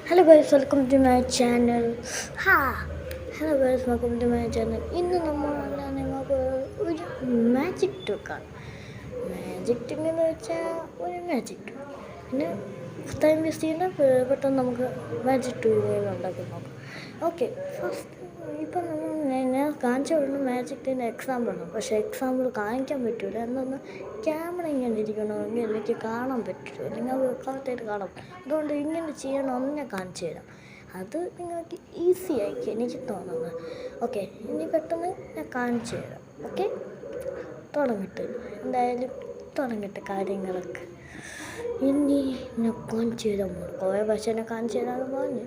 Hello guys, welcome to my channel. Hello guys, welcome to my channel. ഇന്ന് നമ്മളെല്ലാം നിങ്ങൾക്ക് ഒരു മാജിക് ട്രിക്കാണ്. മാജിക് ട്രിക്ക് എന്ന് വെച്ചാൽ ഒരു മാജിക് ട്രിക്ക്. പിന്നെ ടൈം വേസ്റ്റ് ചെയ്യുന്ന പെട്ടെന്ന് നമുക്ക് മാജിക് ട്രിക്കുകൾ ഉണ്ടാക്കി നോക്കാം. ഓക്കെ, ഫസ്റ്റ് ഇപ്പം ഞാൻ കാണിച്ച ഉടനെ മാജിക്കിൻ്റെ എക്സാമ്പിളാണ്. പക്ഷേ എക്സാമ്പിൾ കാണിക്കാൻ പറ്റില്ല. എന്നൊന്ന് ക്യാമറ ഇങ്ങനെ ഇരിക്കണമെങ്കിൽ എനിക്ക് കാണാൻ പറ്റില്ല, നിങ്ങൾ കറക്റ്റായിട്ട് കാണാം. അതുകൊണ്ട് ഇങ്ങനെ ചെയ്യണമെന്ന് ഞാൻ കാണിച്ചു തരാം. അത് നിങ്ങൾക്ക് ഈസി ആയിരിക്കും എനിക്ക് തോന്നുന്നത്. ഓക്കെ, ഇനി പെട്ടെന്ന് ഞാൻ കാണിച്ചു തരാം. ഓക്കെ, തുടങ്ങിട്ട് എന്തായാലും തുടങ്ങട്ടെ കാര്യങ്ങളൊക്കെ. ഇനി ഞാൻ കാണിച്ചു തരാൻ പോകും. കുറേ പക്ഷേ ഞാൻ കാണിച്ചു തരാമെന്ന് പറഞ്ഞു.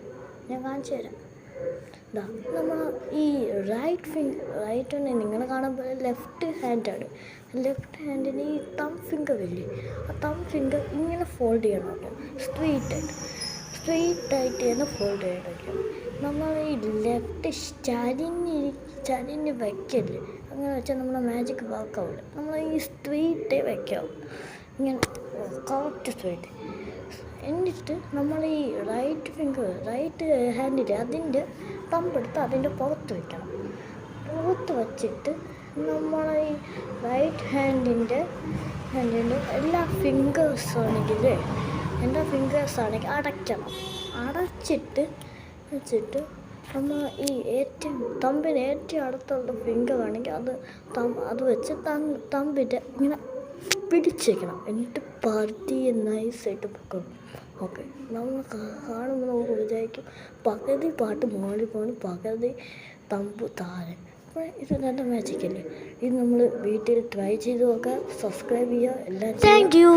ഞാൻ കാണിച്ചു തരാം. ഇതാ നമ്മൾ ഈ റൈറ്റ് നിങ്ങൾ കാണുമ്പോൾ ലെഫ്റ്റ് ഹാൻഡാണ്. ലെഫ്റ്റ് ഹാൻഡിന് ഈ തം ഫിംഗർ ഇല്ലേ, ആ തം ഫിംഗർ ഇങ്ങനെ ഫോൾഡ് ചെയ്യണം. സ്ട്രെയിറ്റായിട്ട് തന്നെ ഫോൾഡ് ചെയ്യണം. നമ്മൾ ഈ ലെഫ്റ്റ് ചരിഞ്ഞ് വയ്ക്കല്ലേ, അങ്ങനെ വെച്ചാൽ നമ്മുടെ മാജിക് വർക്കാവില്ല. നമ്മൾ ഈ സ്ട്രെയിറ്റേ വയ്ക്കാവും, ഇങ്ങനെ കറക്റ്റ് സ്ട്രെയിറ്റ്. എന്നിട്ട് നമ്മൾ ഈ റൈറ്റ് ഹാൻഡിൽ അതിൻ്റെ തമ്പെടുത്ത് അതിൻ്റെ പുറത്ത് വയ്ക്കണം. പുറത്ത് വച്ചിട്ട് നമ്മൾ ഈ റൈറ്റ് ഹാൻഡിൻ്റെ എല്ലാ ഫിംഗേഴ്സാണെങ്കിൽ അടയ്ക്കണം. അടച്ചിട്ട് വെച്ചിട്ട് നമ്മൾ ഈ തമ്പിന് ഏറ്റവും അടുത്തുള്ള ഫിംഗർ ആണെങ്കിൽ അത് വെച്ച് തമ്പിൻ്റെ ഇങ്ങനെ പിടിച്ചേക്കണം. എന്നിട്ട് പതിയെ നൈസായിട്ട് പൊക്കണം. ഓക്കെ, നമ്മൾ കാണുമ്പോൾ നമുക്ക് വിചാരിക്കും പകുതി പാട്ട് മുകളിൽ പോകണം, പകുതി തമ്പ് താഴെ. അപ്പോൾ ഇത് നല്ല മാജിക് അല്ലേ. ഇത് നമ്മൾ വീട്ടിൽ ട്രൈ ചെയ്ത് നോക്കുക. സബ്സ്ക്രൈബ് ചെയ്യുക. എല്ലാം താങ്ക് യു.